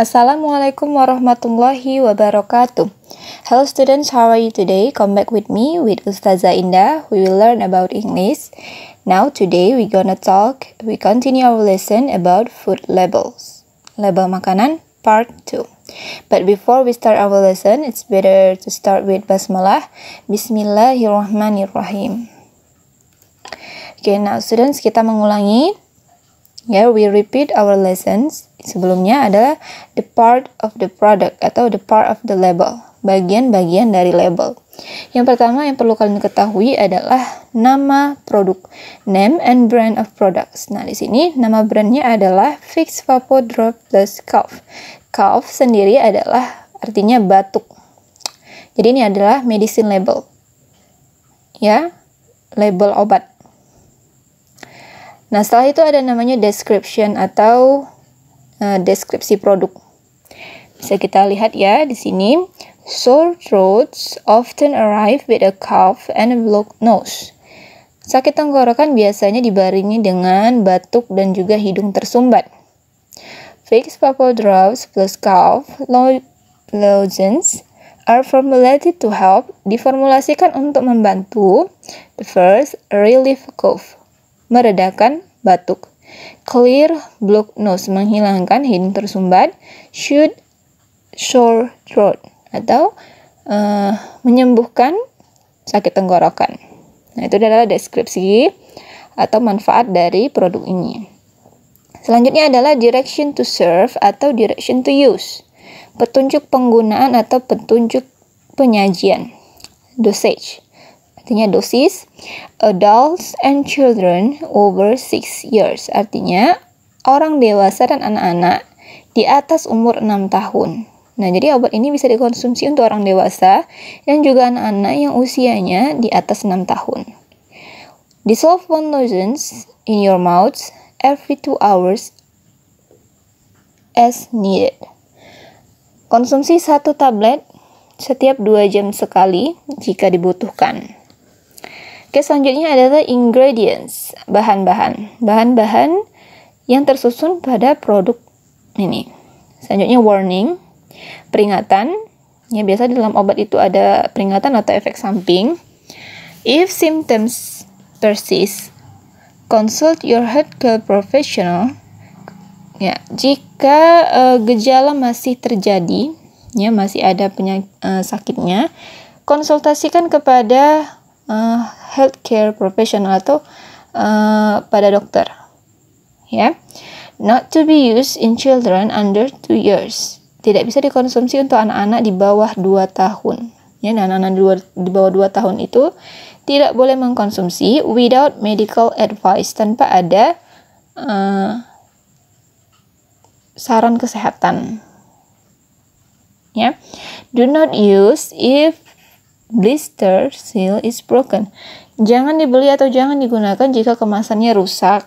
Assalamualaikum warahmatullahi wabarakatuh. Hello students, how are you today? Come back with me with Ustazah Indah. We will learn about English. Now today we continue our lesson about food labels. Label makanan part 2. But before we start our lesson, it's better to start with basmalah. Bismillahirrahmanirrahim. Okay, now students, kita mengulangi. We repeat our lessons. Sebelumnya adalah the part of the product atau the part of the label, bagian-bagian dari label. Yang pertama yang perlu kalian ketahui adalah nama produk, name and brand of products. Nah, di sini nama brandnya adalah Vicks VapoDrop plus Cough. Cough sendiri adalah artinya batuk. Jadi ini adalah medicine label. Ya, label obat. Nah, setelah itu ada namanya description atau deskripsi produk. Bisa kita lihat ya di sini. Sore throats often arrive with a cough and a blocked nose. Sakit tenggorokan biasanya dibarengi dengan batuk dan juga hidung tersumbat. Vicks VapoDrops plus Cough lozenges are formulated to help, diformulasikan untuk membantu. The first, relief cough, meredakan batuk. Clear blocked nose, menghilangkan hidung tersumbat. Shoot sore throat, atau menyembuhkan sakit tenggorokan. Nah, itu adalah deskripsi atau manfaat dari produk ini. Selanjutnya adalah direction to serve atau direction to use, petunjuk penggunaan atau petunjuk penyajian. Dosage, artinya dosis. Adults and children over 6 years, artinya orang dewasa dan anak-anak di atas umur 6 tahun. Nah, jadi obat ini bisa dikonsumsi untuk orang dewasa dan juga anak-anak yang usianya di atas 6 tahun. Dissolve one lozenge in your mouth every 2 hours as needed. Konsumsi 1 tablet setiap 2 jam sekali jika dibutuhkan. Oke, selanjutnya adalah ingredients, bahan-bahan. Bahan-bahan yang tersusun pada produk ini. Selanjutnya warning, peringatan. Ya, biasa di dalam obat itu ada peringatan atau efek samping. If symptoms persist, consult your healthcare professional. Ya, jika gejala masih terjadi, ya masih ada sakitnya, konsultasikan kepada healthcare professional atau pada dokter. Ya. Not to be used in children under 2 years. Tidak bisa dikonsumsi untuk anak-anak di bawah 2 tahun. Ya, anak-anak di bawah 2 tahun itu tidak boleh mengkonsumsi without medical advice, tanpa ada saran kesehatan. Ya. Do not use if blister seal is broken. Jangan dibeli atau jangan digunakan jika kemasannya rusak.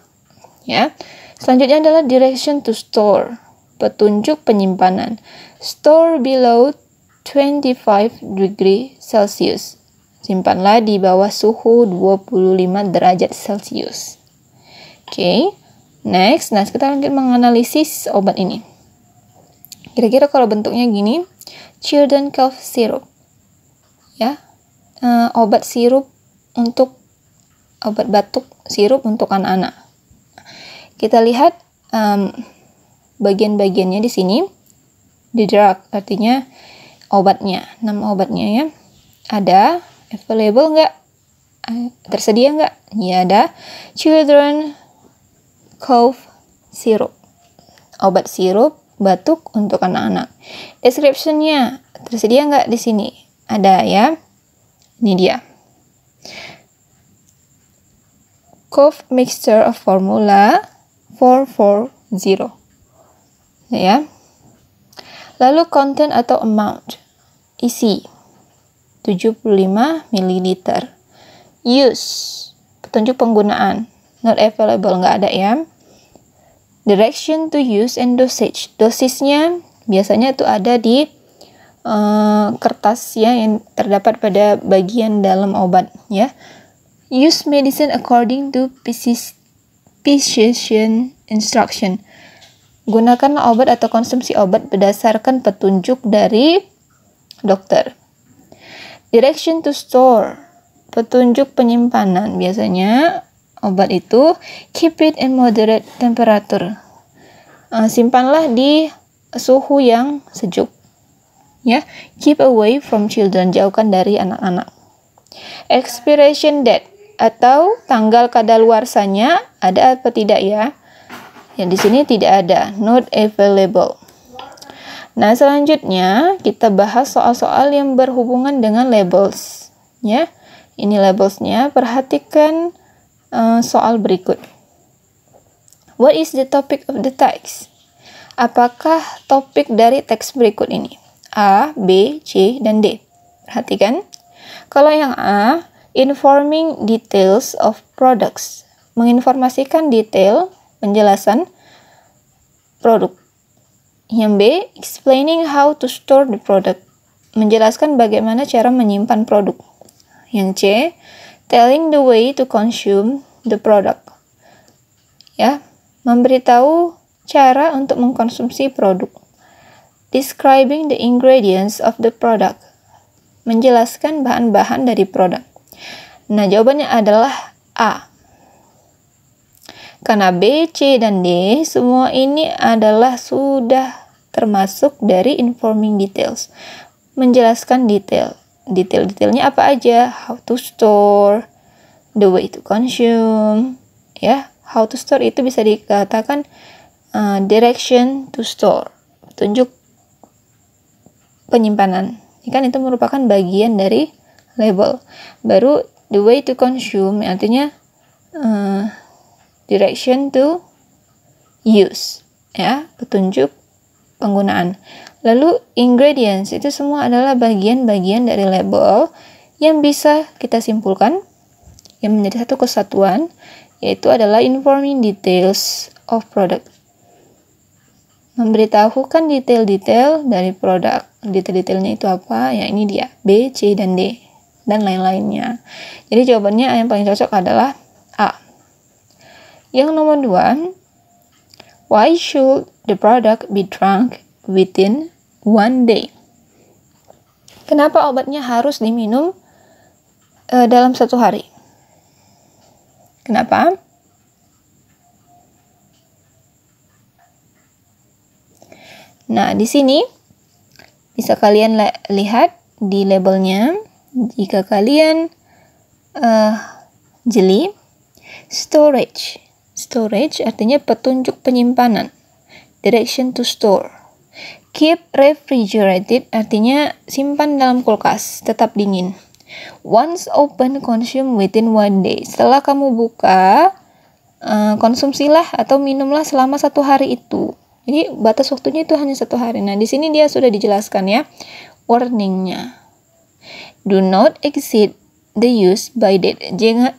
Ya. Selanjutnya adalah direction to store, petunjuk penyimpanan. Store below 25 degree Celsius. Simpanlah di bawah suhu 25 derajat Celsius. Oke. Next, kita akan menganalisis obat ini. Kira-kira kalau bentuknya gini, children cough syrup. Ya, obat sirup untuk obat batuk, sirup untuk anak-anak. Kita lihat bagian-bagiannya di sini. The drug, artinya obatnya, nama obatnya ya. Ada available nggak? Tersedia nggak? Ya, ada. Children cough syrup, obat sirup batuk untuk anak-anak. Description-nya tersedia nggak di sini? Ada ya. Ini dia. Cough mixture of formula 440. Ya. Lalu content atau amount. Isi 75 ml. Use, petunjuk penggunaan. Not available, nggak ada ya. Direction to use and dosage. Dosisnya biasanya itu ada di kertas ya yang terdapat pada bagian dalam obat ya. Use medicine according to physician instruction. Gunakanlah obat atau konsumsi obat berdasarkan petunjuk dari dokter. Direction to store, petunjuk penyimpanan. Biasanya obat itu keep it in moderate temperature. Simpanlah di suhu yang sejuk. Ya, keep away from children, jauhkan dari anak-anak. Expiration date atau tanggal kadaluarsanya ada apa tidak ya? Ya, di sini tidak ada, not available. Nah, selanjutnya kita bahas soal-soal yang berhubungan dengan labels. Ya, ini labelsnya. Perhatikan soal berikut. What is the topic of the text? Apakah topik dari teks berikut ini? A, B, C, dan D. Perhatikan. Kalau yang A, informing details of products. Menginformasikan detail, penjelasan produk. Yang B, explaining how to store the product. Menjelaskan bagaimana cara menyimpan produk. Yang C, telling the way to consume the product. Ya, memberitahu cara untuk mengkonsumsi produk. Describing the ingredients of the product. Menjelaskan bahan-bahan dari produk. Nah, jawabannya adalah A. Karena B, C, dan D, semua ini adalah sudah termasuk dari informing details. Menjelaskan detail. Detail-detailnya apa aja? How to store, the way to consume. Ya, how to store itu bisa dikatakan direction to store. Petunjuk penyimpanan. Kan itu merupakan bagian dari label. Baru the way to consume artinya direction to use, ya, petunjuk penggunaan. Lalu ingredients itu semua adalah bagian-bagian dari label yang bisa kita simpulkan yang menjadi satu kesatuan, yaitu adalah informing details of product. Memberitahukan detail-detail dari produk. Detail-detailnya itu apa? Ya, ini dia, B, C, dan D, dan lain-lainnya. Jadi jawabannya yang paling cocok adalah A. Yang nomor 2, why should the product be drunk within 1 day? Kenapa obatnya harus diminum dalam 1 hari? Kenapa? Nah, di sini bisa kalian lihat di labelnya. Jika kalian jeli, storage. Storage artinya petunjuk penyimpanan. Direction to store. Keep refrigerated artinya simpan dalam kulkas, tetap dingin. Once open, consume within 1 day. Setelah kamu buka, konsumsilah atau minumlah selama 1 hari itu. Jadi batas waktunya itu hanya 1 hari. Nah, di sini dia sudah dijelaskan ya, warningnya. Do not exceed the use by date.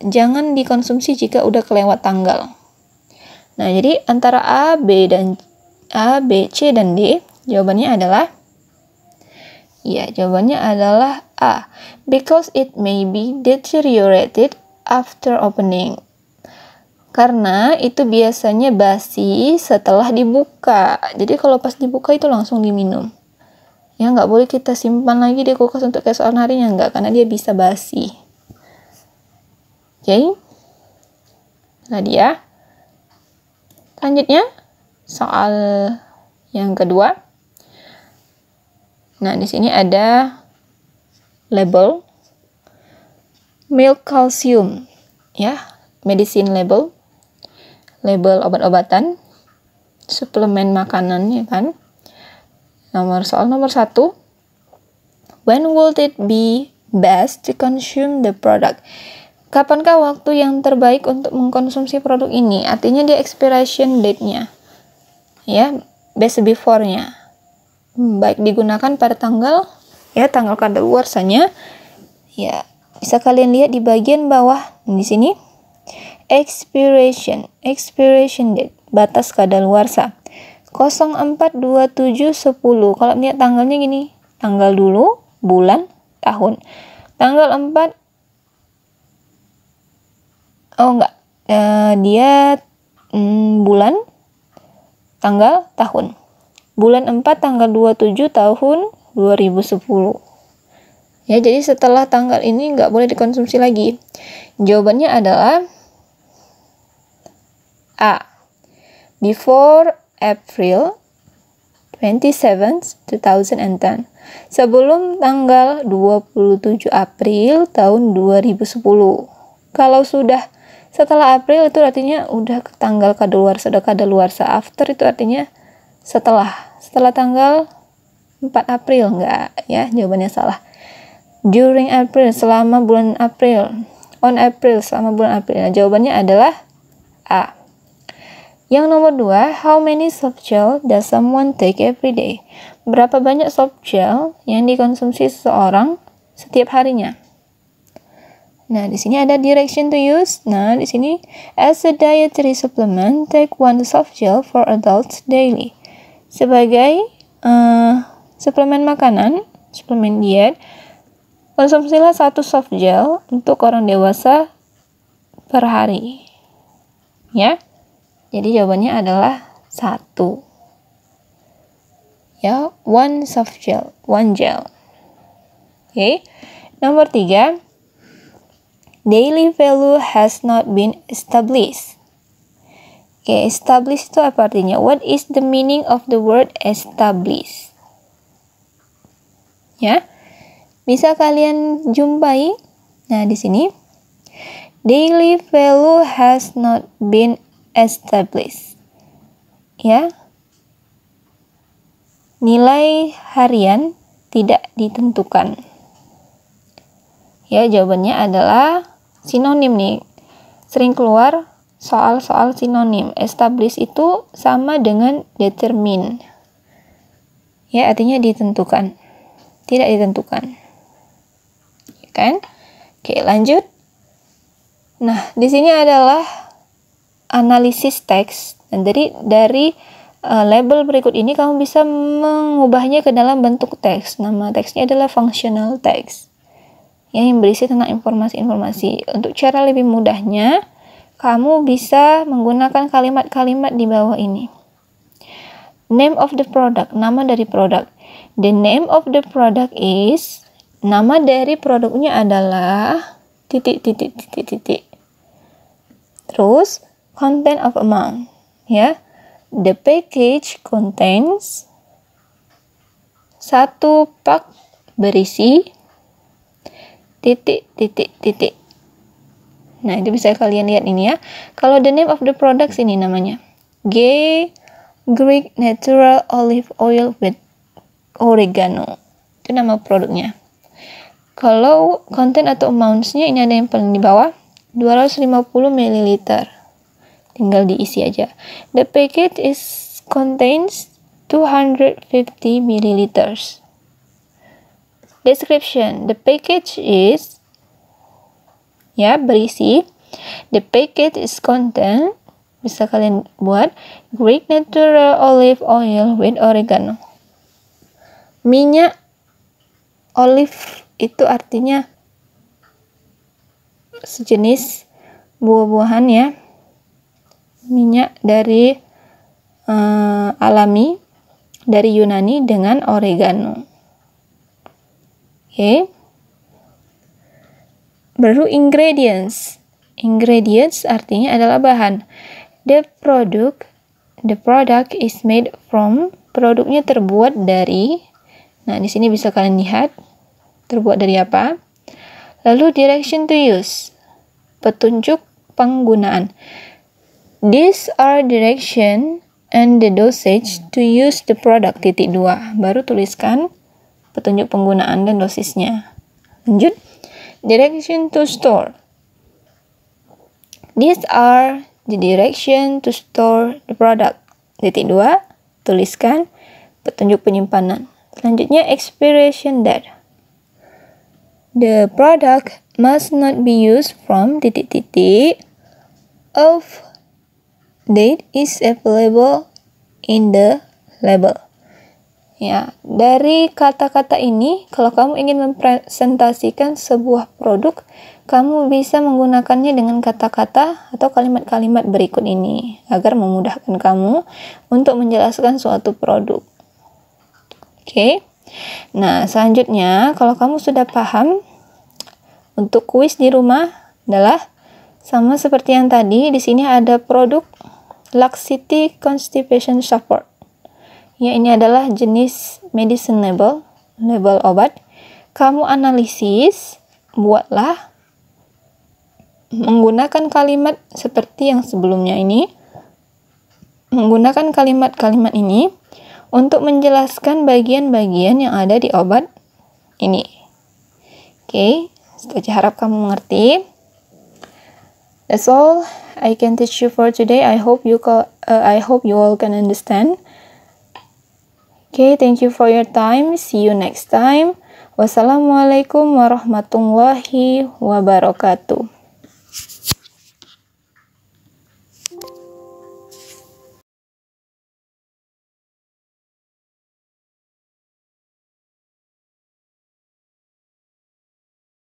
Jangan dikonsumsi jika udah kelewat tanggal. Nah, jadi antara A, B, C, dan D, jawabannya adalah A. Because it may be deteriorated after opening. Karena itu biasanya basi setelah dibuka. Jadi kalau pas dibuka itu langsung diminum. Ya, nggak boleh kita simpan lagi di kulkas untuk keesokan harinya, nggak, karena dia bisa basi. Oke. Nah, dia. Selanjutnya, soal yang kedua. Nah, di sini ada label milk calcium, ya, medicine label. Label obat-obatan, suplemen makanan, ya kan. Soal nomor 1, when would it be best to consume the product? Kapankah waktu yang terbaik untuk mengkonsumsi produk ini? Artinya dia expiration date-nya, ya, best before-nya. Baik digunakan pada tanggal kadaluarsanya, ya, bisa kalian lihat di bagian bawah di sini. Expiration date, batas kadaluarsa 04/27/10. Kalau lihat tanggalnya gini, tanggal dulu, bulan, tahun. Tanggal 4 dia bulan, tanggal tahun. Bulan 4 tanggal 27 tahun 2010. Ya, jadi setelah tanggal ini nggak boleh dikonsumsi lagi. Jawabannya adalah A. Before April 27, 2010. Sebelum tanggal 27 April tahun 2010. Kalau sudah setelah April itu artinya udah ke tanggal kadaluarsa, sudah kadaluarsa. After itu artinya setelah tanggal 4 April, enggak ya, jawabannya salah. During April, selama bulan April. On April, selama bulan April. Nah, jawabannya adalah A. Yang nomor 2, how many soft gel does someone take every day? Berapa banyak soft gel yang dikonsumsi seseorang setiap harinya? Nah, di sini ada direction to use. Nah, di sini as a dietary supplement, take 1 soft gel for adults daily. Sebagai suplemen makanan, suplemen diet, konsumsilah 1 soft gel untuk orang dewasa per hari. Ya. Jadi jawabannya adalah 1. Ya, 1 soft gel, 1 gel. Oke. Nomor 3. Daily value has not been established. Oke, established itu apa artinya? What is the meaning of the word established? Ya. Bisa kalian jumpai. Nah, di sini daily value has not been established. Ya. Nilai harian tidak ditentukan. Ya, jawabannya adalah sinonim nih. Sering keluar soal-soal sinonim. Established itu sama dengan determine. Ya, artinya ditentukan. Tidak ditentukan. Kan? Oke, lanjut. Nah, di sini adalah analisis teks. Dan dari label berikut ini kamu bisa mengubahnya ke dalam bentuk teks. Nama teksnya adalah functional text. Yang berisi tentang informasi-informasi. Untuk cara lebih mudahnya, kamu bisa menggunakan kalimat-kalimat di bawah ini. Name of the product, nama dari produk. The name of the product is, nama dari produknya adalah titik. Terus content of amount, ya. The package contains, 1 pak berisi titik. Nah, itu bisa kalian lihat ini ya. Kalau the name of the product ini namanya Greek Natural Olive Oil with Oregano. Itu nama produknya. Kalau content atau amounts-nya ini ada yang paling di bawah, 250 ml. Tinggal diisi aja. The packet contains 250 ml. Description. The package is, ya, berisi. The packet is content, bisa kalian buat, Greek Natural Olive Oil with Oregano. Minyak olive itu artinya sejenis buah-buahan ya. Minyak dari alami dari Yunani dengan oregano. Oke. Baru ingredients. Ingredients artinya adalah bahan. The product is made from, produknya terbuat dari. Nah, di sini bisa kalian lihat terbuat dari apa. Lalu direction to use, petunjuk penggunaan. These are direction and the dosage to use the product. 2. Baru tuliskan petunjuk penggunaan dan dosisnya. Lanjut. Direction to store. These are the direction to store the product. 2. Tuliskan petunjuk penyimpanan. Selanjutnya expiration date. The product must not be used from ... of date is available in the label. Ya, dari kata-kata ini, kalau kamu ingin mempresentasikan sebuah produk, kamu bisa menggunakannya dengan kata-kata atau kalimat-kalimat berikut ini agar memudahkan kamu untuk menjelaskan suatu produk. Oke. Nah, selanjutnya kalau kamu sudah paham, untuk kuis di rumah adalah sama seperti yang tadi. Di sini ada produk Laxity Constipation Support. Ya, ini adalah jenis medicine label obat. Kamu analisis, buatlah menggunakan kalimat seperti yang sebelumnya ini. Menggunakan kalimat-kalimat ini untuk menjelaskan bagian-bagian yang ada di obat ini. Oke, saya harap kamu mengerti. That's all I can teach you for today. I hope you all can understand. Okay, thank you for your time. See you next time. Wassalamualaikum warahmatullahi wabarakatuh.